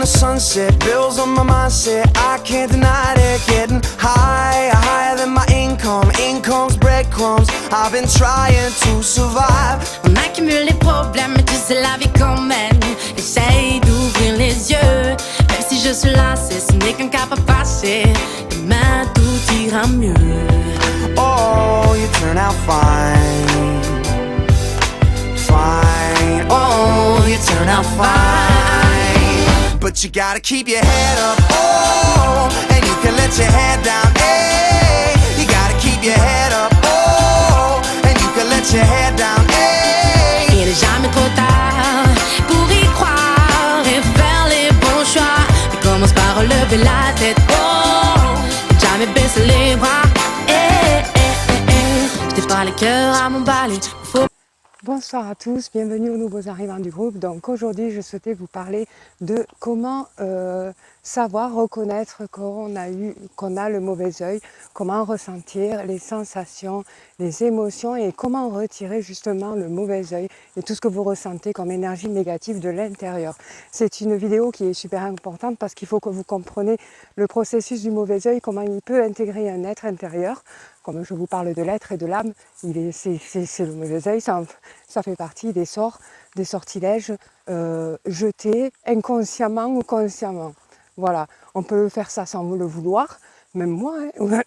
the sunset, bills on my mindset, I can't deny it. Getting higher, higher than my income, income's breadcrumbs, I've been trying to survive. On accumule les problèmes, mais tu sais la vie quand même. Essaye d'ouvrir les yeux, même si je suis lassée, ce n'est qu'un cap à passer. Demain tout ira mieux. Oh, you turn out fine, fine. Oh, you turn out fine. But you gotta keep your head up, oh, and you can let your head down, hey. You gotta keep your head up, oh, and you can let your head down, hey. Il n'est jamais trop tard pour y croire et faire les bons choix. Mais commence par relever la tête, oh, jamais baisser les bras. Je t'ai pas le cœur à m'emballer. Bonsoir à tous, bienvenue aux nouveaux arrivants du groupe. Donc aujourd'hui je souhaitais vous parler de comment savoir reconnaître qu'on a le mauvais œil, comment ressentir les sensations, les émotions et comment retirer justement le mauvais œil et tout ce que vous ressentez comme énergie négative de l'intérieur. C'est une vidéo qui est super importante parce qu'il faut que vous compreniez le processus du mauvais œil, comment il peut intégrer un être intérieur. Comme je vous parle de l'être et de l'âme, c'est le mauvais œil, ça fait partie des sorts, des sortilèges jetés inconsciemment ou consciemment. Voilà, on peut faire ça sans le vouloir, même moi. Hein.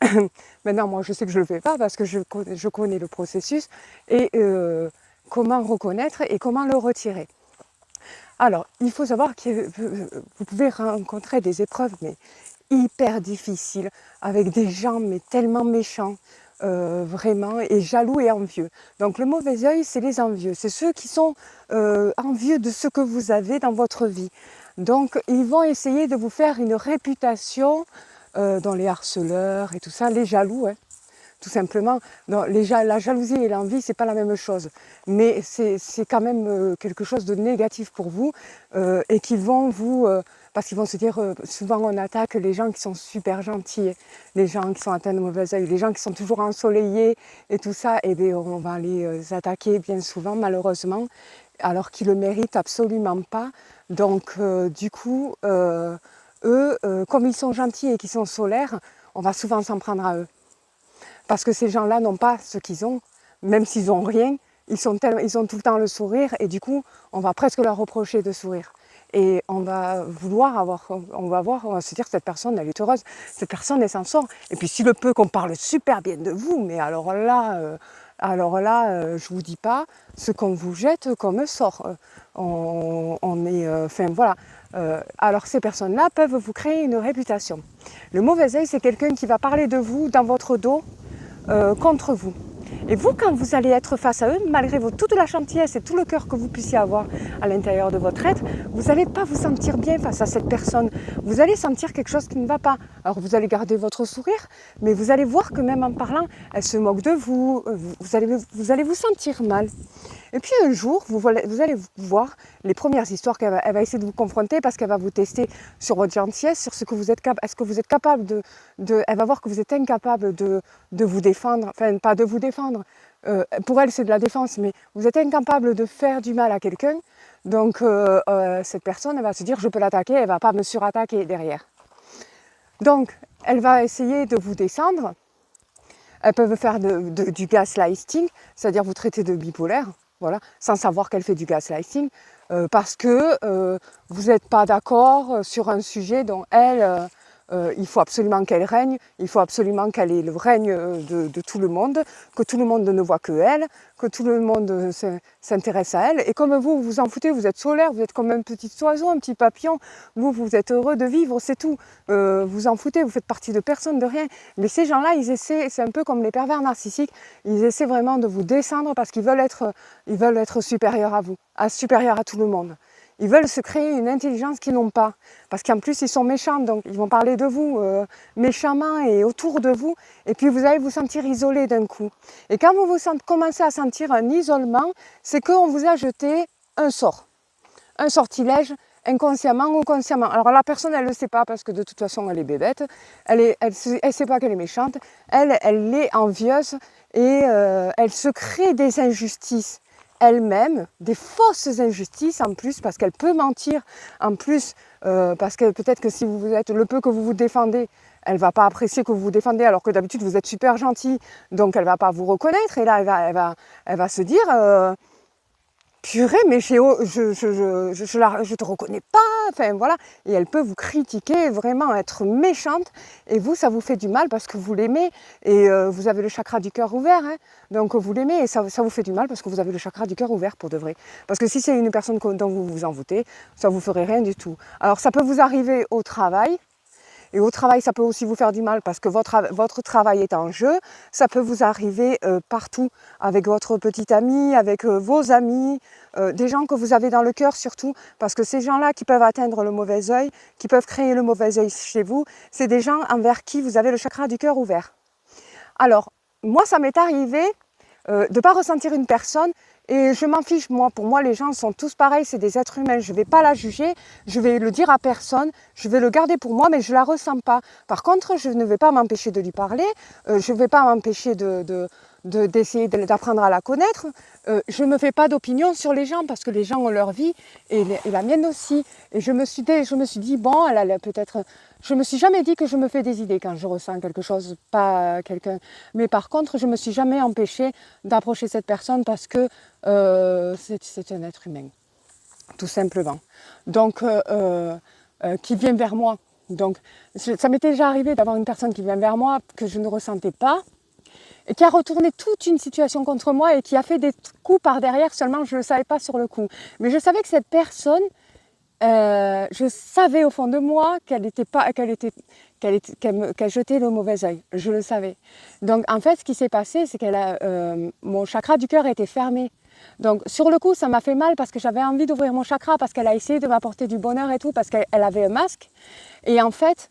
Maintenant, moi, je sais que je ne le fais pas parce que je connais le processus et comment reconnaître et comment le retirer. Alors, il faut savoir que vous pouvez rencontrer des épreuves, mais hyper difficiles, avec des gens mais tellement méchants, vraiment, et jaloux et envieux. Donc le mauvais œil, c'est les envieux, c'est ceux qui sont envieux de ce que vous avez dans votre vie. Donc ils vont essayer de vous faire une réputation dans les harceleurs et tout ça, les jaloux, hein. Tout simplement, la jalousie et l'envie, c'est pas la même chose, mais c'est quand même quelque chose de négatif pour vous et qui vont vous, parce qu'ils vont se dire, souvent on attaque les gens qui sont super gentils, les gens qui sont atteints de mauvais œil, les gens qui sont toujours ensoleillés et tout ça, et bien on va les attaquer bien souvent malheureusement, alors qu'ils le méritent absolument pas. Donc du coup, eux, comme ils sont gentils et qu'ils sont solaires, on va souvent s'en prendre à eux. Parce que ces gens-là n'ont pas ce qu'ils ont, même s'ils n'ont rien, ils ont tout le temps le sourire et du coup, on va presque leur reprocher de sourire. Et on va on va se dire cette personne, elle est heureuse, cette personne, elle s'en sort. Et puis s'il le peut qu'on parle super bien de vous, mais alors là, je vous dis pas ce qu'on vous jette comme sort. Voilà. Alors ces personnes-là peuvent vous créer une réputation. Le mauvais œil, c'est quelqu'un qui va parler de vous dans votre dos, contre vous. Et vous, quand vous allez être face à eux, malgré toute la gentillesse et tout le cœur que vous puissiez avoir à l'intérieur de votre être, vous n'allez pas vous sentir bien face à cette personne. Vous allez sentir quelque chose qui ne va pas. Alors vous allez garder votre sourire, mais vous allez voir que même en parlant, elle se moque de vous, vous allez vous sentir mal. Et puis un jour, vous allez voir les premières histoires qu'elle va essayer de vous confronter parce qu'elle va vous tester sur votre gentillesse, sur ce que vous êtes capable. Est-ce que vous êtes capable elle va voir que vous êtes incapable de vous défendre, enfin pas de vous défendre. Pour elle, c'est de la défense, mais vous êtes incapable de faire du mal à quelqu'un. Donc cette personne, elle va se dire, je peux l'attaquer, elle ne va pas me surattaquer derrière. Donc, elle va essayer de vous descendre. Elles peuvent faire du gaslighting, c'est-à-dire vous traiter de bipolaire. Voilà, sans savoir qu'elle fait du gaslighting, parce que vous n'êtes pas d'accord sur un sujet dont elle, il faut absolument qu'elle règne, il faut absolument qu'elle ait le règne de tout le monde, que tout le monde ne voit que elle, que tout le monde s'intéresse à elle. Et comme vous vous en foutez, vous êtes solaire, vous êtes comme un petit oiseau, un petit papillon, vous êtes heureux de vivre, c'est tout. Vous en foutez, vous faites partie de personne, de rien. Mais ces gens-là, ils essaient, c'est un peu comme les pervers narcissiques, ils essaient vraiment de vous descendre parce qu'ils veulent être supérieurs à vous, supérieurs à tout le monde. Ils veulent se créer une intelligence qu'ils n'ont pas. Parce qu'en plus, ils sont méchants, donc ils vont parler de vous méchamment et autour de vous. Et puis, vous allez vous sentir isolé d'un coup. Et quand vous commencez à sentir un isolement, c'est qu'on vous a jeté un sort. Un sortilège, inconsciemment ou consciemment. Alors, la personne, elle ne le sait pas parce que de toute façon, elle est bébête. Elle sait pas qu'elle est méchante. Elle est envieuse et elle se crée des injustices. elle-même des fausses injustices en plus, parce qu'elle peut mentir en plus, parce que peut-être que si vous êtes le peu que vous vous défendez, elle ne va pas apprécier que vous vous défendez alors que d'habitude vous êtes super gentil, donc elle ne va pas vous reconnaître et là elle va se dire purée, mais je te reconnais pas, enfin voilà, et elle peut vous critiquer, vraiment être méchante, et vous, ça vous fait du mal parce que vous l'aimez, et vous avez le chakra du cœur ouvert, hein, donc vous l'aimez, et ça vous fait du mal parce que vous avez le chakra du cœur ouvert pour de vrai. Parce que si c'est une personne dont vous vous en foutez, ça vous ferait rien du tout. Alors ça peut vous arriver au travail, et au travail, ça peut aussi vous faire du mal parce que votre travail est en jeu. Ça peut vous arriver partout, avec votre petit ami, avec vos amis, des gens que vous avez dans le cœur surtout, parce que ces gens-là qui peuvent atteindre le mauvais œil, qui peuvent créer le mauvais œil chez vous, c'est des gens envers qui vous avez le chakra du cœur ouvert. Alors, moi, ça m'est arrivé de ne pas ressentir une personne, et je m'en fiche, moi, pour moi les gens sont tous pareils, c'est des êtres humains, je ne vais pas la juger, je vais le dire à personne, je vais le garder pour moi, mais je ne la ressens pas. Par contre, je ne vais pas m'empêcher de lui parler, je ne vais pas m'empêcher d'essayer d'apprendre à la connaître, je ne me fais pas d'opinion sur les gens parce que les gens ont leur vie et la mienne aussi. Et je me suis dit bon, je me suis jamais dit que je me fais des idées quand je ressens quelque chose, pas quelqu'un. Mais par contre, je me suis jamais empêchée d'approcher cette personne parce que c'est un être humain, tout simplement. Donc, qui vient vers moi. Donc, ça m'était déjà arrivé d'avoir une personne qui vient vers moi que je ne ressentais pas, et qui a retourné toute une situation contre moi et qui a fait des coups par derrière, seulement je ne le savais pas sur le coup. Mais je savais que cette personne, je savais au fond de moi qu'elle jetait le mauvais œil. Je le savais. Donc en fait, ce qui s'est passé, c'est mon chakra du cœur était fermé. Donc sur le coup, ça m'a fait mal parce que j'avais envie d'ouvrir mon chakra, parce qu'elle a essayé de m'apporter du bonheur et tout, parce qu'elle avait un masque. Et en fait,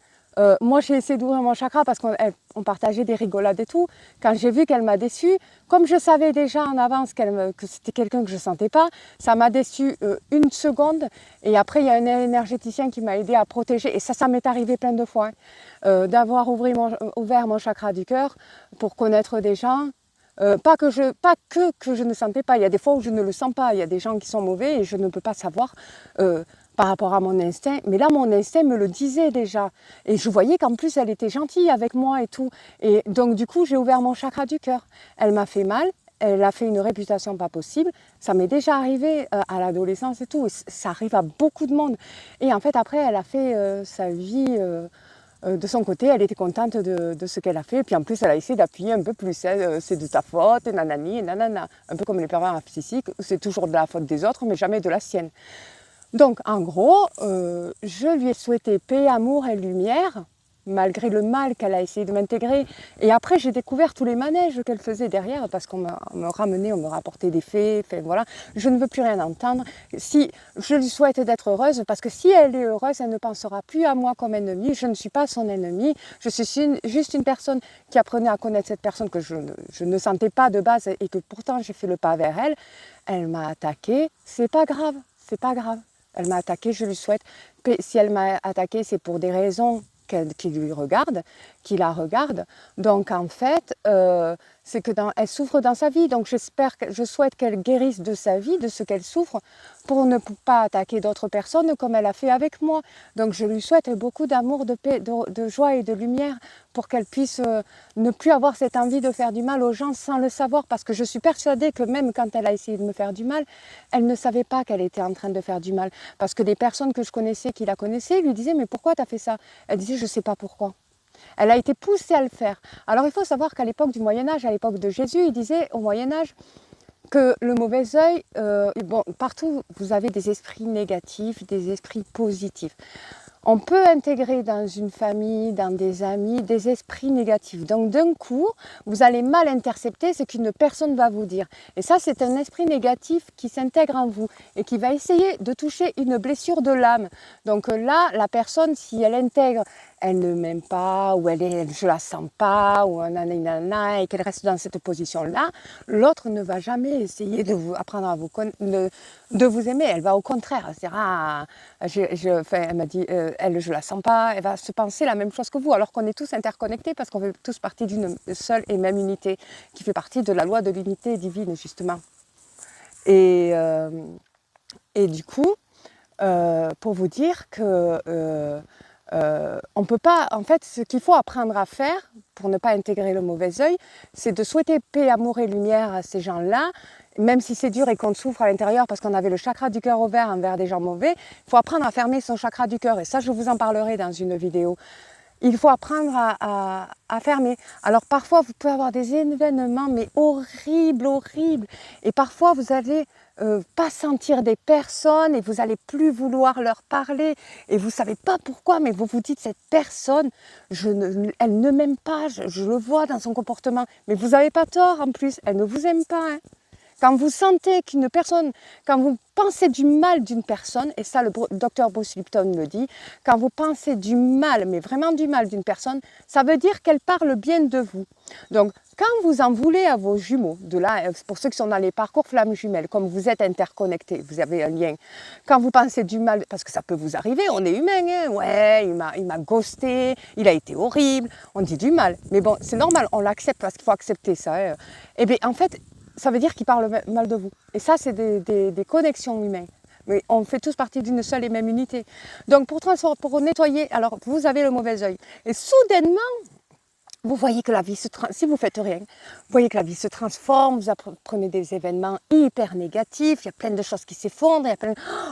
moi j'ai essayé d'ouvrir mon chakra parce qu'on partageait des rigolades et tout. Quand j'ai vu qu'elle m'a déçue, comme je savais déjà en avance que c'était quelqu'un que je ne sentais pas, ça m'a déçue une seconde. Et après il y a un énergéticien qui m'a aidé à protéger. Et ça m'est arrivé plein de fois, d'avoir ouvert mon chakra du cœur pour connaître des gens. Pas que je ne sentais pas. Il y a des fois où je ne le sens pas. Il y a des gens qui sont mauvais et je ne peux pas savoir par rapport à mon instinct. Mais là, mon instinct me le disait déjà. Et je voyais qu'en plus, elle était gentille avec moi et tout. Et donc, du coup, j'ai ouvert mon chakra du cœur. Elle m'a fait mal. Elle a fait une réputation pas possible. Ça m'est déjà arrivé à l'adolescence et tout. Ça arrive à beaucoup de monde. Et en fait, après, elle a fait sa vie... de son côté, elle était contente de ce qu'elle a fait. Et puis en plus, elle a essayé d'appuyer un peu plus. Hein. C'est de ta faute, nanani, nanana. Un peu comme les pervers narcissiques, c'est toujours de la faute des autres, mais jamais de la sienne. Donc, en gros, je lui ai souhaité paix, amour et lumière, malgré le mal qu'elle a essayé de m'intégrer. Et après, j'ai découvert tous les manèges qu'elle faisait derrière, parce qu'on me ramenait, on me rapportait des faits, enfin, voilà. Je ne veux plus rien entendre. Si je lui souhaite d'être heureuse, parce que si elle est heureuse, elle ne pensera plus à moi comme ennemie. Je ne suis pas son ennemie. Je suis juste une personne qui apprenait à connaître cette personne que je ne sentais pas de base et que pourtant j'ai fait le pas vers elle. Elle m'a attaquée. C'est pas grave, c'est pas grave. Elle m'a attaquée, je lui souhaite. Si elle m'a attaquée, c'est pour des raisons qui lui regardent, qui la regardent. Donc en fait, c'est que elle souffre dans sa vie. Donc je souhaite qu'elle guérisse de sa vie, de ce qu'elle souffre, pour ne pas attaquer d'autres personnes comme elle a fait avec moi. Donc je lui souhaite beaucoup d'amour, de paix, de joie et de lumière pour qu'elle puisse ne plus avoir cette envie de faire du mal aux gens sans le savoir. Parce que je suis persuadée que même quand elle a essayé de me faire du mal, elle ne savait pas qu'elle était en train de faire du mal. Parce que des personnes que je connaissais, qui la connaissaient, lui disaient « Mais pourquoi tu as fait ça ?» Elle disait « Je ne sais pas pourquoi ». Elle a été poussée à le faire. Alors il faut savoir qu'à l'époque du Moyen-Âge, à l'époque de Jésus, il disait au Moyen-Âge que le mauvais œil, partout vous avez des esprits négatifs, des esprits positifs. On peut intégrer dans une famille, dans des amis, des esprits négatifs. Donc d'un coup, vous allez mal intercepter ce qu'une personne va vous dire. Et ça, c'est un esprit négatif qui s'intègre en vous et qui va essayer de toucher une blessure de l'âme. Donc là, la personne, si elle intègre, elle ne m'aime pas, ou je la sens pas, ou nanana, et qu'elle reste dans cette position-là, l'autre ne va jamais essayer de vous apprendre à de vous aimer. Elle va au contraire se dire elle m'a dit, je la sens pas. Elle va se penser la même chose que vous, alors qu'on est tous interconnectés parce qu'on fait tous partie d'une seule et même unité qui fait partie de la loi de l'unité divine justement. Et du coup, pour vous dire que on peut pas, en fait, ce qu'il faut apprendre à faire pour ne pas intégrer le mauvais œil, c'est de souhaiter paix, amour et lumière à ces gens-là, même si c'est dur et qu'on souffre à l'intérieur parce qu'on avait le chakra du cœur ouvert envers des gens mauvais. Il faut apprendre à fermer son chakra du cœur, et ça, je vous en parlerai dans une vidéo. Il faut apprendre à fermer. Alors parfois, vous pouvez avoir des événements, mais horribles, horribles. Et parfois, vous allez pas sentir des personnes et vous allez plus vouloir leur parler. Et vous savez pas pourquoi, mais vous vous dites, cette personne, elle ne m'aime pas, je le vois dans son comportement. Mais vous n'avez pas tort en plus, elle ne vous aime pas. Hein. Quand vous sentez qu'une personne, quand vous pensez du mal d'une personne, et ça le docteur Bruce Lipton le dit, quand vous pensez du mal, mais vraiment du mal d'une personne, ça veut dire qu'elle parle bien de vous. Donc, quand vous en voulez à vos jumeaux, de là, pour ceux qui sont dans les parcours flammes jumelles, comme vous êtes interconnectés, vous avez un lien, quand vous pensez du mal, parce que ça peut vous arriver, on est humain, hein, ouais, il m'a ghosté, il a été horrible, on dit du mal, mais bon, c'est normal, on l'accepte parce qu'il faut accepter ça. Hein. Et bien, en fait, ça veut dire qu'il parle mal de vous. Et ça, c'est des connexions humaines. Mais on fait tous partie d'une seule et même unité. Donc, pour nettoyer, alors, vous avez le mauvais œil. Et soudainement, vous voyez que la vie se transforme. Si vous ne faites rien, vous voyez que la vie se transforme, vous apprenez des événements hyper négatifs, il y a plein de choses qui s'effondrent,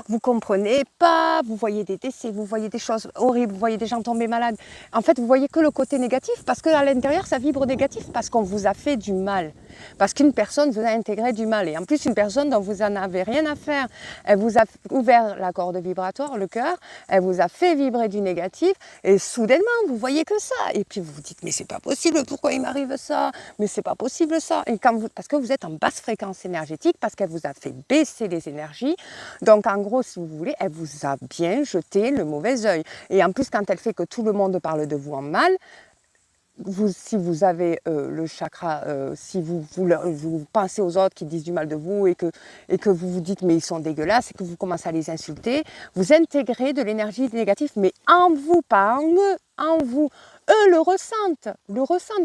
vous ne comprenez pas, vous voyez des décès, vous voyez des choses horribles, vous voyez des gens tomber malades. En fait, vous voyez que le côté négatif, parce qu'à l'intérieur, ça vibre négatif, parce qu'on vous a fait du mal. Parce qu'une personne vous a intégré du mal. Et en plus, une personne dont vous n'en avez rien à faire, elle vous a ouvert la corde vibratoire, le cœur, elle vous a fait vibrer du négatif, et soudainement, vous voyez que ça. Et puis vous vous dites, mais c'est pas possible, pourquoi il m'arrive ça? Mais c'est pas possible ça. Et parce que vous êtes en basse fréquence énergétique, parce qu'elle vous a fait baisser les énergies. Donc en gros, si vous voulez, elle vous a bien jeté le mauvais œil. Et en plus, quand elle fait que tout le monde parle de vous en mal, si vous avez le chakra, si vous pensez aux autres qui disent du mal de vous et que vous vous dites mais ils sont dégueulasses et que vous commencez à les insulter, vous intégrez de l'énergie négative, mais en vous, pas en eux, en vous. Eux le ressentent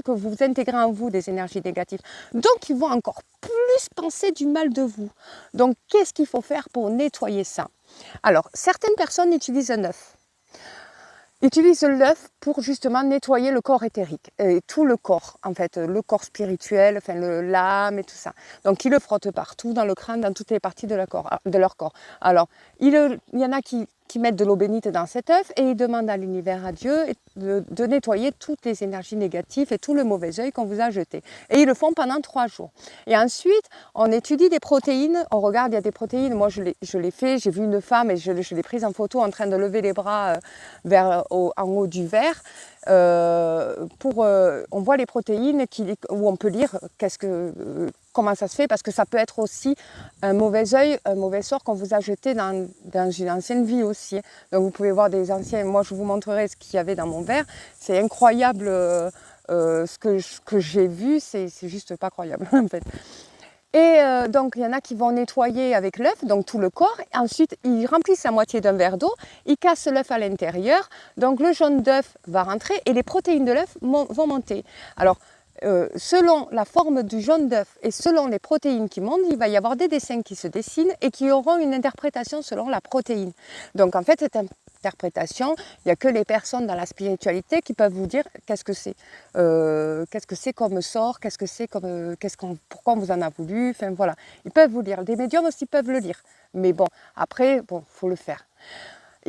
que vous intégrez en vous des énergies négatives. Donc ils vont encore plus penser du mal de vous. Donc qu'est-ce qu'il faut faire pour nettoyer ça? Alors certaines personnes utilisent un œuf. Utilise l'œuf pour justement nettoyer le corps éthérique, et tout le corps en fait, le corps spirituel, enfin l'âme et tout ça. Donc ils le frottent partout, dans le crâne, dans toutes les parties de leur corps. Alors il y en a qui mettent de l'eau bénite dans cet œuf et ils demandent à l'univers, à Dieu, de nettoyer toutes les énergies négatives et tout le mauvais œil qu'on vous a jeté. Et ils le font pendant 3 jours. Et ensuite, on étudie des protéines, on regarde, il y a des protéines, moi je l'ai fait, j'ai vu une femme et je l'ai prise en photo en train de lever les bras en haut du verre. On voit les protéines où on peut lire comment ça se fait, parce que ça peut être aussi un mauvais œil, un mauvais sort qu'on vous a jeté dans une ancienne vie aussi. Donc vous pouvez voir des anciens, moi je vous montrerai ce qu'il y avait dans mon verre, c'est incroyable ce que j'ai vu, c'est juste pas croyable en fait. Et donc il y en a qui vont nettoyer avec l'œuf, donc tout le corps, et ensuite ils remplissent la moitié d'un verre d'eau, ils cassent l'œuf à l'intérieur, donc le jaune d'œuf va rentrer et les protéines de l'œuf vont monter. Alors selon la forme du jaune d'œuf et selon les protéines qui montent, il va y avoir des dessins qui se dessinent et qui auront une interprétation selon la protéine. Donc en fait, cette interprétation, il n'y a que les personnes dans la spiritualité qui peuvent vous dire qu'est-ce que c'est comme sort, pourquoi on vous en a voulu, enfin voilà. Ils peuvent vous lire. Des médiums aussi peuvent le lire. Mais bon, après, faut le faire.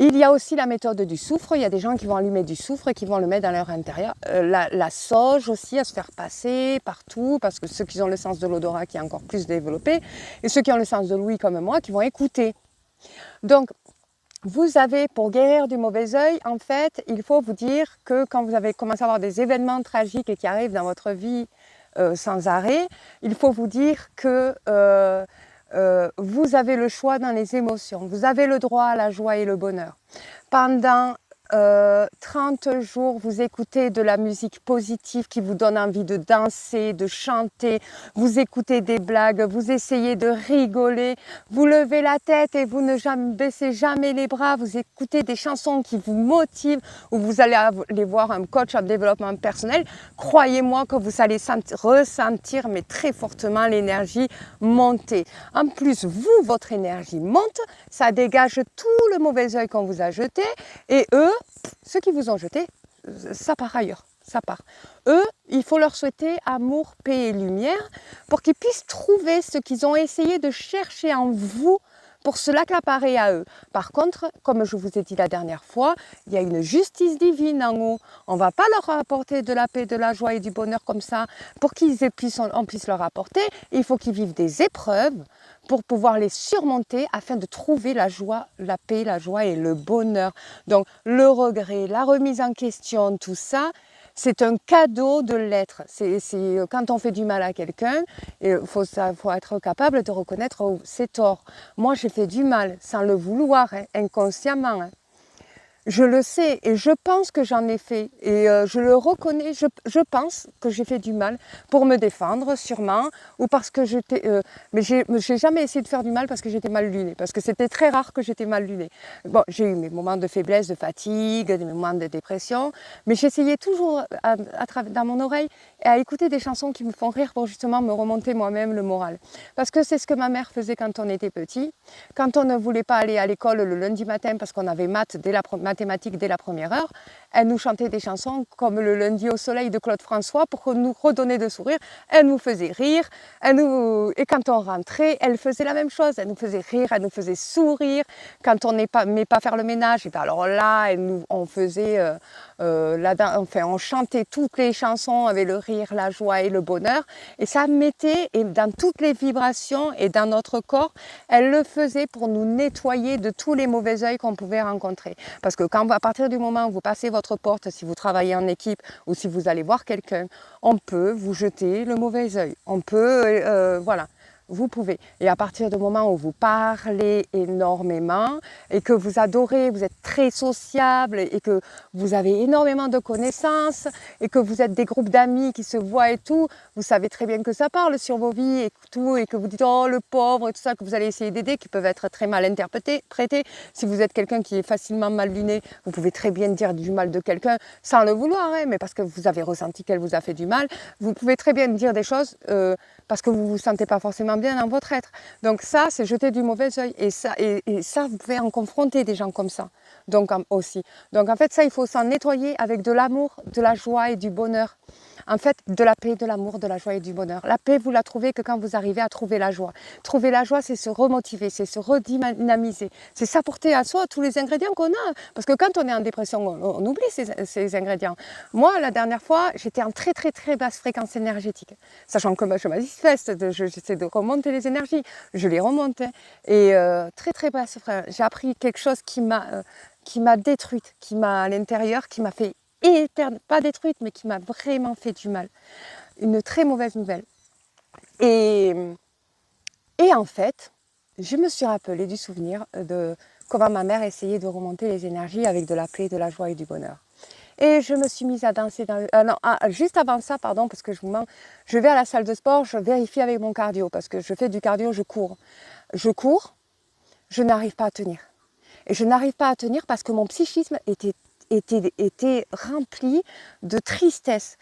Il y a aussi la méthode du soufre. Il y a des gens qui vont allumer du soufre et qui vont le mettre dans leur intérieur. La sauge aussi, à se faire passer partout, parce que ceux qui ont le sens de l'odorat qui est encore plus développé, et ceux qui ont le sens de l'ouïe comme moi, qui vont écouter. Donc, vous avez, pour guérir du mauvais œil, en fait, il faut vous dire que quand vous avez commencé à avoir des événements tragiques et qui arrivent dans votre vie sans arrêt, il faut vous dire que vous avez le choix dans les émotions, vous avez le droit à la joie et le bonheur. Pendant 30 jours, vous écoutez de la musique positive qui vous donne envie de danser, de chanter, vous écoutez des blagues, vous essayez de rigoler, vous levez la tête et vous ne baissez jamais les bras, vous écoutez des chansons qui vous motivent, ou vous allez aller voir un coach en développement personnel, croyez-moi que vous allez ressentir mais très fortement l'énergie monter. En plus, vous, votre énergie monte, ça dégage tout le mauvais œil qu'on vous a jeté, et eux, ceux qui vous ont jeté, ça part ailleurs, ça part. Eux, il faut leur souhaiter amour, paix et lumière pour qu'ils puissent trouver ce qu'ils ont essayé de chercher en vous pour se l'accaparer à eux. Par contre, comme je vous ai dit la dernière fois, il y a une justice divine en haut. On ne va pas leur apporter de la paix, de la joie et du bonheur comme ça pour on puisse leur apporter. Il faut qu'ils vivent des épreuves pour pouvoir les surmonter afin de trouver la joie, la paix, la joie et le bonheur. Donc le regret, la remise en question, tout ça, c'est un cadeau de l'être. C'est quand on fait du mal à quelqu'un, il faut être capable de reconnaître ses torts. Moi, j'ai fait du mal sans le vouloir, hein, inconsciemment. Hein. Je le sais et je pense que j'en ai fait et je le reconnais, je pense que j'ai fait du mal pour me défendre sûrement ou parce que mais j'ai jamais essayé de faire du mal parce que j'étais mal lunée, parce que c'était très rare que j'étais mal lunée. Bon, j'ai eu mes moments de faiblesse, de fatigue, des moments de dépression, mais j'essayais toujours dans mon oreille à écouter des chansons qui me font rire pour justement me remonter moi-même le moral. Parce que c'est ce que ma mère faisait quand on était petit, quand on ne voulait pas aller à l'école le lundi matin parce qu'on avait mathématiques dès la première heure, elle nous chantait des chansons comme Le lundi au soleil de Claude François pour nous redonner de sourire. Elle nous faisait rire, et quand on rentrait, elle faisait la même chose, elle nous faisait rire, elle nous faisait sourire. Quand on n'aimait pas faire le ménage, et bien alors là, on faisait, on chantait toutes les chansons avec le rire, la joie et le bonheur, et ça mettait dans toutes les vibrations et dans notre corps, elle le faisait pour nous nettoyer de tous les mauvais œils qu'on pouvait rencontrer. Parce que à partir du moment où vous passez votre porte, si vous travaillez en équipe ou si vous allez voir quelqu'un, on peut vous jeter le mauvais œil. On peut, voilà. Vous pouvez. Et à partir du moment où vous parlez énormément et que vous adorez, vous êtes très sociable et que vous avez énormément de connaissances et que vous êtes des groupes d'amis qui se voient et tout, vous savez très bien que ça parle sur vos vies et tout, et que vous dites oh le pauvre et tout ça, que vous allez essayer d'aider, qui peuvent être très mal interprétés. Si vous êtes quelqu'un qui est facilement mal luné, vous pouvez très bien dire du mal de quelqu'un sans le vouloir, hein, mais parce que vous avez ressenti qu'elle vous a fait du mal. Vous pouvez très bien dire des choses parce que vous ne vous sentez pas forcément bien dans votre être. Donc ça, c'est jeter du mauvais œil. Et ça, vous pouvez en confronter des gens comme ça. Donc aussi. Donc en fait, ça, il faut s'en nettoyer avec de l'amour, de la joie et du bonheur. En fait, de la paix, de l'amour, de la joie et du bonheur. La paix, vous la trouvez que quand vous arrivez à trouver la joie. Trouver la joie, c'est se remotiver, c'est se redynamiser. C'est s'apporter à soi tous les ingrédients qu'on a. Parce que quand on est en dépression, on oublie ces ingrédients. Moi, la dernière fois, j'étais en très, très, très basse fréquence énergétique. Sachant que je manifeste, j'essaie de remonter les énergies. Je les remonte. Hein. Et très, très basse fréquence. J'ai appris quelque chose qui m'a détruite, qui m'a à l'intérieur, qui m'a fait pas détruite, mais qui m'a vraiment fait du mal. Une très mauvaise nouvelle. Et en fait, je me suis rappelé du souvenir de comment ma mère essayait de remonter les énergies avec de la paix, de la joie et du bonheur. Et je me suis mise à danser. Juste avant ça, pardon, parce que je vais à la salle de sport, je vérifie avec mon cardio, parce que je fais du cardio, je cours. Je cours, je n'arrive pas à tenir. Et je n'arrive pas à tenir parce que mon psychisme était rempli de tristesse.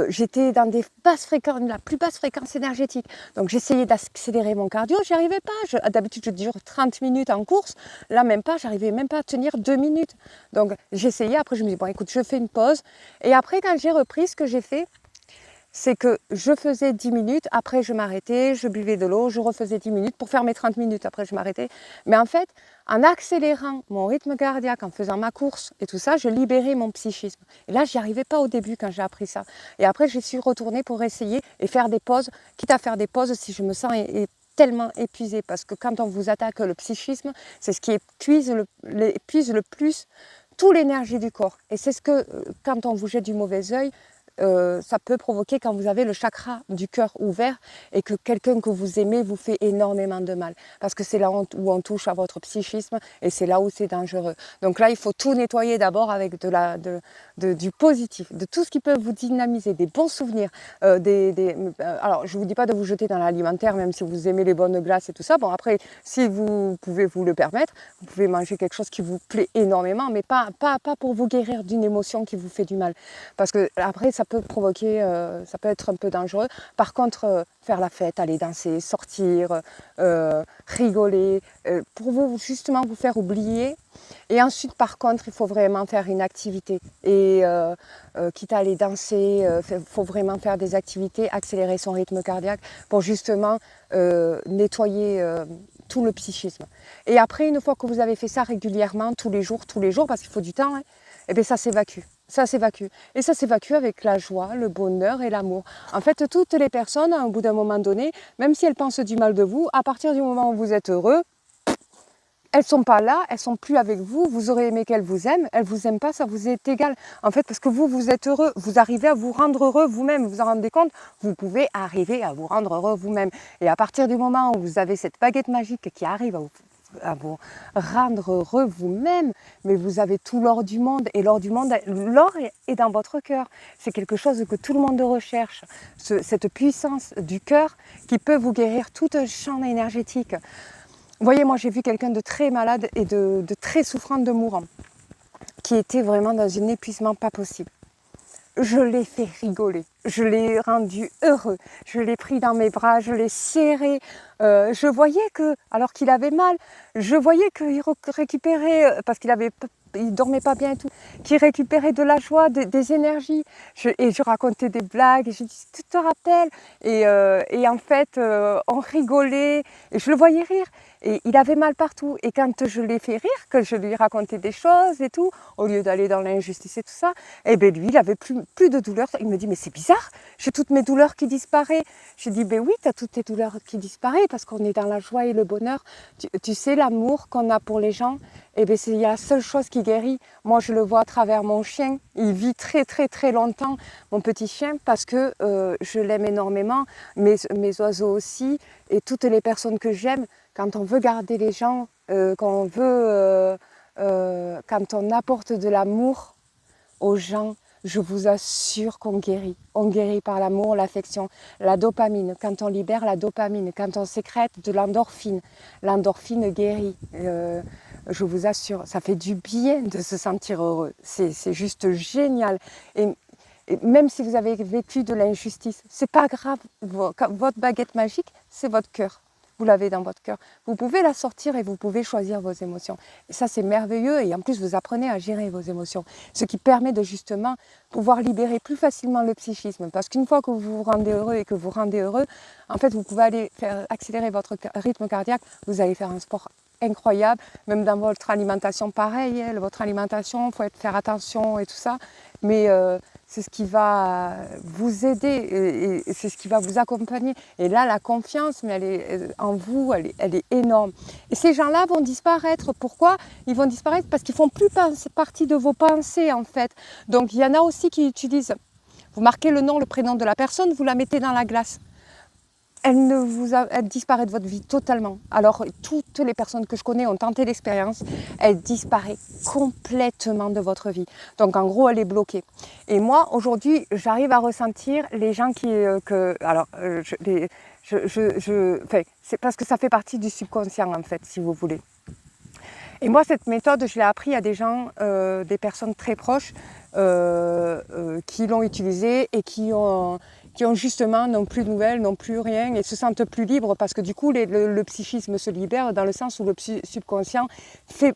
J'étais dans la plus basse fréquence énergétique. Donc j'essayais d'accélérer mon cardio, j'y arrivais pas. D'habitude je dure 30 minutes en course, là même pas, j'arrivais même pas à tenir 2 minutes. Donc j'essayais, après je me dis bon écoute, je fais une pause. Et après quand j'ai repris, ce que j'ai fait, c'est que je faisais 10 minutes, après je m'arrêtais, je buvais de l'eau, je refaisais 10 minutes pour faire mes 30 minutes, après je m'arrêtais. Mais en fait, en accélérant mon rythme cardiaque, en faisant ma course et tout ça, je libérais mon psychisme. Et là, j'y arrivais pas au début quand j'ai appris ça. Et après, je suis retournée pour essayer et faire des pauses, quitte à faire des pauses si je me sens tellement épuisée. Parce que quand on vous attaque le psychisme, c'est ce qui épuise le plus toute l'énergie du corps. Et c'est ce que, quand on vous jette du mauvais œil, ça peut provoquer quand vous avez le chakra du cœur ouvert et que quelqu'un que vous aimez vous fait énormément de mal. Parce que c'est là où on touche à votre psychisme et c'est là où c'est dangereux. Donc là, il faut tout nettoyer d'abord avec du positif, de tout ce qui peut vous dynamiser, des bons souvenirs. Alors, je ne vous dis pas de vous jeter dans l'alimentaire, même si vous aimez les bonnes glaces et tout ça. Bon, après, si vous pouvez vous le permettre, vous pouvez manger quelque chose qui vous plaît énormément, mais pas pour vous guérir d'une émotion qui vous fait du mal. Parce que après, ça peut provoquer, ça peut être un peu dangereux. Par contre, faire la fête, aller danser, sortir, rigoler, pour vous justement vous faire oublier. Et ensuite, par contre, il faut vraiment faire une activité. Et quitte à aller danser, il faut vraiment faire des activités, accélérer son rythme cardiaque pour justement nettoyer tout le psychisme. Et après, une fois que vous avez fait ça régulièrement, tous les jours, parce qu'il faut du temps, hein, et bien ça s'évacue. Ça s'évacue. Et ça s'évacue avec la joie, le bonheur et l'amour. En fait, toutes les personnes, au bout d'un moment donné, même si elles pensent du mal de vous, à partir du moment où vous êtes heureux, elles ne sont pas là, elles ne sont plus avec vous, vous aurez aimé qu'elles vous aiment, elles ne vous aiment pas, ça vous est égal. En fait, parce que vous êtes heureux, vous arrivez à vous rendre heureux vous-même, vous en rendez compte, vous pouvez arriver à vous rendre heureux vous-même. Et à partir du moment où vous avez cette baguette magique qui arrive à vous rendre heureux vous-même, mais vous avez tout l'or du monde, et l'or du monde, l'or est dans votre cœur. C'est quelque chose que tout le monde recherche, cette puissance du cœur qui peut vous guérir tout un champ énergétique. Vous voyez, moi j'ai vu quelqu'un de très malade et de très souffrant de mourant, qui était vraiment dans un épuisement pas possible. Je l'ai fait rigoler, je l'ai rendu heureux, je l'ai pris dans mes bras, je l'ai serré. Je voyais que, alors qu'il avait mal, je voyais qu'il récupérait, parce qu'il dormait pas bien et tout, qu'il récupérait de la joie, des énergies. Et je racontais des blagues, et je dis, tu te rappelles? Et en fait, on rigolait, et je le voyais rire. Et il avait mal partout. Et quand je l'ai fait rire, que je lui racontais des choses et tout, au lieu d'aller dans l'injustice et tout ça, eh bien lui, il avait plus de douleur. Il me dit, mais c'est bizarre, j'ai toutes mes douleurs qui disparaissent. Je dis, ben oui, tu as toutes tes douleurs qui disparaissent parce qu'on est dans la joie et le bonheur. Tu sais, l'amour qu'on a pour les gens, eh bien c'est la seule chose qui guérit. Moi, je le vois à travers mon chien. Il vit très, très, très longtemps, mon petit chien, parce que je l'aime énormément. Mes oiseaux aussi, et toutes les personnes que j'aime. Quand on veut garder les gens, quand on apporte de l'amour aux gens, je vous assure qu'on guérit. On guérit par l'amour, l'affection, la dopamine. Quand on libère la dopamine, quand on sécrète de l'endorphine, l'endorphine guérit. Je vous assure, ça fait du bien de se sentir heureux. C'est juste génial. Et même si vous avez vécu de l'injustice, c'est pas grave. Votre baguette magique, c'est votre cœur. Vous l'avez dans votre cœur. Vous pouvez la sortir et vous pouvez choisir vos émotions. Et ça, c'est merveilleux. Et en plus, vous apprenez à gérer vos émotions. Ce qui permet de justement pouvoir libérer plus facilement le psychisme. Parce qu'une fois que vous vous rendez heureux et que vous rendez heureux, en fait, vous pouvez aller faire accélérer votre rythme cardiaque. Vous allez faire un sport incroyable. Même dans votre alimentation, pareil. Votre alimentation, il faut faire attention et tout ça. Mais c'est ce qui va vous aider et c'est ce qui va vous accompagner. Et là, la confiance, mais elle est en vous, elle est énorme. Et ces gens-là vont disparaître. Pourquoi? Ils vont disparaître parce qu'ils ne font plus partie de vos pensées, en fait. Donc, il y en a aussi qui utilisent, vous marquez le nom, le prénom de la personne, vous la mettez dans la glace. Elle disparaît de votre vie totalement. Alors, toutes les personnes que je connais ont tenté l'expérience. Elle disparaît complètement de votre vie. Donc, en gros, elle est bloquée. Et moi, aujourd'hui, j'arrive à ressentir les gens c'est parce que ça fait partie du subconscient, en fait, si vous voulez. Et moi, cette méthode, je l'ai appris à des gens, des personnes très proches qui l'ont utilisée et qui ont justement, n'ont plus de nouvelles, n'ont plus rien et se sentent plus libres parce que du coup, le psychisme se libère dans le sens où le subconscient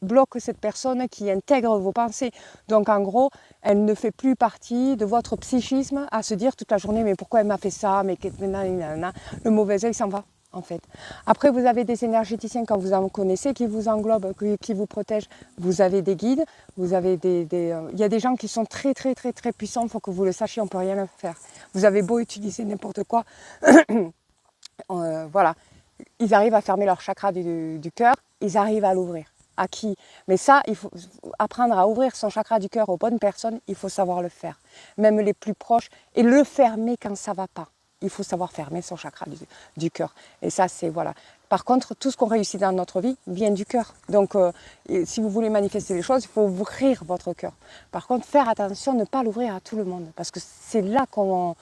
bloque cette personne qui intègre vos pensées. Donc en gros, elle ne fait plus partie de votre psychisme à se dire toute la journée « mais pourquoi elle m'a fait ça ?» mais le mauvais œil s'en va. En fait. Après, vous avez des énergéticiens quand vous en connaissez qui vous englobent, qui vous protègent. Vous avez des guides, vous avez il y a des gens qui sont très très très très puissants, il faut que vous le sachiez, on ne peut rien faire. Vous avez beau utiliser n'importe quoi, voilà, ils arrivent à fermer leur chakra du cœur, ils arrivent à l'ouvrir. à qui. Mais ça, il faut apprendre à ouvrir son chakra du cœur aux bonnes personnes, il faut savoir le faire. Même les plus proches, et le fermer quand ça ne va pas. Il faut savoir fermer son chakra du cœur. Et ça, c'est voilà. Par contre, tout ce qu'on réussit dans notre vie vient du cœur. Donc, si vous voulez manifester les choses, il faut ouvrir votre cœur. Par contre, faire attention, ne pas l'ouvrir à tout le monde. Parce que c'est là qu'on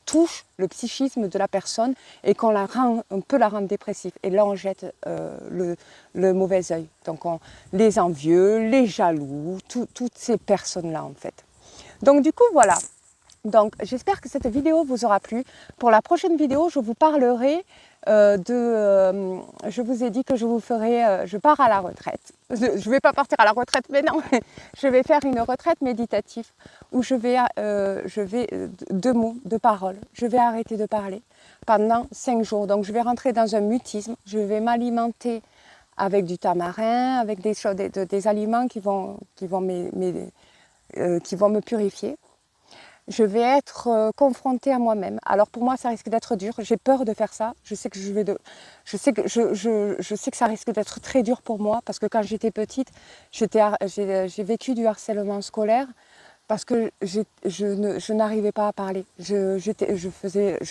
touche le psychisme de la personne et qu'on peut la rendre dépressive. Et là, on jette le mauvais œil. Donc, les envieux, les jaloux, toutes ces personnes-là, en fait. Donc, du coup, voilà. Donc, j'espère que cette vidéo vous aura plu. Pour la prochaine vidéo, je vous parlerai je vous ai dit que je vous ferai, je pars à la retraite. Je ne vais pas partir à la retraite, mais non, je vais faire une retraite méditative où je vais 2 mots, 2 paroles. Je vais arrêter de parler pendant 5 jours. Donc, je vais rentrer dans un mutisme. Je vais m'alimenter avec du tamarin, avec des aliments qui vont me purifier. Je vais être confrontée à moi-même. Alors pour moi, ça risque d'être dur. J'ai peur de faire ça. Je sais que ça risque d'être très dur pour moi parce que quand j'étais petite, j'ai vécu du harcèlement scolaire parce que je n'arrivais pas à parler. Je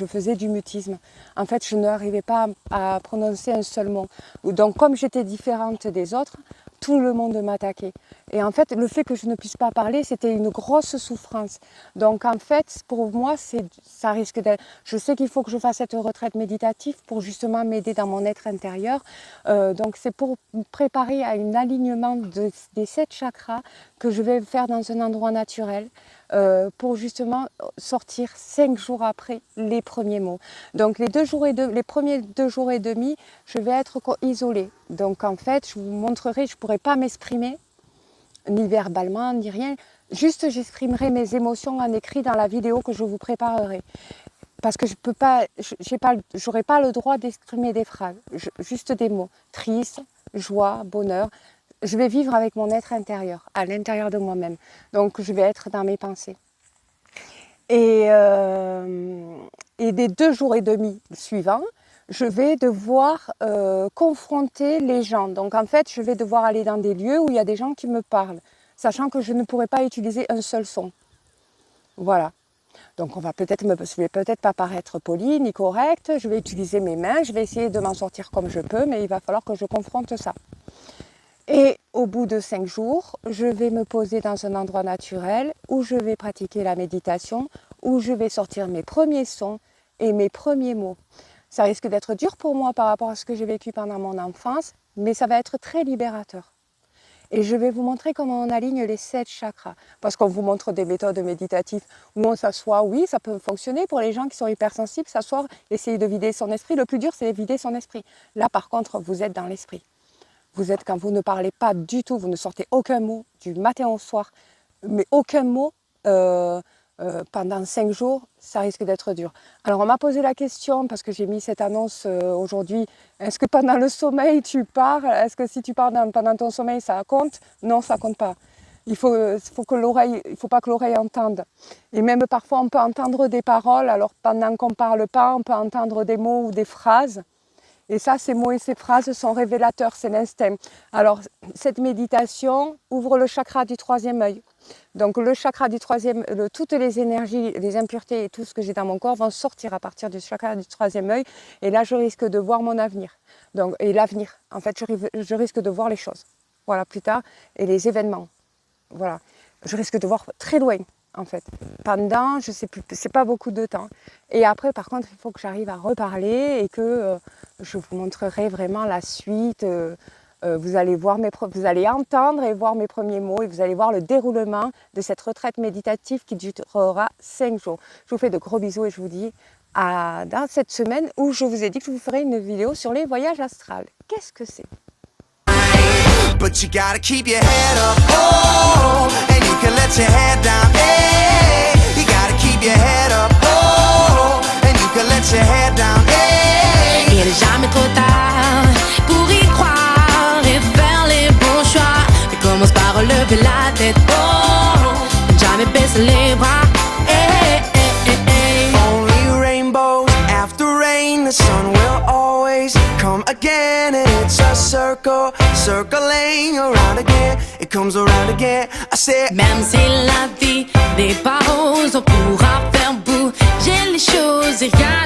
faisais du mutisme. En fait, je n'arrivais pas à prononcer un seul mot. Donc comme j'étais différente des autres, tout le monde m'attaquait. Et en fait, le fait que je ne puisse pas parler, c'était une grosse souffrance. Donc en fait, pour moi, ça risque d'être... Je sais qu'il faut que je fasse cette retraite méditative pour justement m'aider dans mon être intérieur. Donc c'est pour me préparer à un alignement des 7 chakras que je vais faire dans un endroit naturel. Pour justement sortir 5 jours après les premiers mots. Donc les premiers 2 jours et demi, je vais être isolée. Donc en fait, je vous montrerai, je ne pourrai pas m'exprimer, ni verbalement, ni rien. Juste, j'exprimerai mes émotions en écrit dans la vidéo que je vous préparerai. Parce que je n'aurai pas le droit d'exprimer des phrases, juste des mots. Triste, joie, bonheur. Je vais vivre avec mon être intérieur, à l'intérieur de moi-même. Donc, je vais être dans mes pensées. Et des 2 jours et demi suivants, je vais devoir confronter les gens. Donc, en fait, je vais devoir aller dans des lieux où il y a des gens qui me parlent, sachant que je ne pourrai pas utiliser un seul son. Voilà. Donc, je vais peut-être pas paraître polie ni correcte. Je vais utiliser mes mains. Je vais essayer de m'en sortir comme je peux, mais il va falloir que je confronte ça. Et au bout de 5 jours, je vais me poser dans un endroit naturel où je vais pratiquer la méditation, où je vais sortir mes premiers sons et mes premiers mots. Ça risque d'être dur pour moi par rapport à ce que j'ai vécu pendant mon enfance, mais ça va être très libérateur. Et je vais vous montrer comment on aligne les 7 chakras. Parce qu'on vous montre des méthodes méditatives où on s'assoit. Oui, ça peut fonctionner pour les gens qui sont hypersensibles, s'asseoir, essayer de vider son esprit. Le plus dur, c'est de vider son esprit. Là, par contre, vous êtes dans l'esprit. Vous êtes quand vous ne parlez pas du tout, vous ne sortez aucun mot du matin au soir, mais aucun mot pendant 5 jours, ça risque d'être dur. Alors on m'a posé la question, parce que j'ai mis cette annonce aujourd'hui, est-ce que pendant le sommeil tu parles? Est-ce que si tu parles pendant ton sommeil, ça compte? Non, ça compte pas. Il faut pas que l'oreille entende. Et même parfois on peut entendre des paroles, alors pendant qu'on ne parle pas, on peut entendre des mots ou des phrases. Et ça, ces mots et ces phrases sont révélateurs, c'est l'instinct. Alors, cette méditation ouvre le chakra du 3e œil. Donc, le chakra du 3e, toutes les énergies, les impuretés et tout ce que j'ai dans mon corps vont sortir à partir du chakra du 3e œil. Et là, je risque de voir mon avenir. Donc, et l'avenir, en fait, je risque de voir les choses. Voilà, plus tard. Et les événements. Voilà. Je risque de voir très loin. En fait, pendant, je sais plus, c'est pas beaucoup de temps. Et après, par contre, il faut que j'arrive à reparler et que je vous montrerai vraiment la suite. Vous allez entendre et voir mes premiers mots et vous allez voir le déroulement de cette retraite méditative qui durera 5 jours. Je vous fais de gros bisous et je vous dis dans cette semaine où je vous ai dit que je vous ferai une vidéo sur les voyages astrales. Qu'est-ce que c'est? But you gotta keep your head up, oh, and you can let your head down, hey. You gotta keep your head up, oh, and you can let your head down, hey. Il n'est jamais trop tard pour y croire et faire les bons choix. Mais commence par relever la tête, oh, jamais baisser les bras, hey, hey, hey, hey. Only rainbows after rain, the sun will always come again, and it's a circle. circling around again. It comes around again. I said, même si la vie n'est pas rose, on pourra faire bouger les choses et rien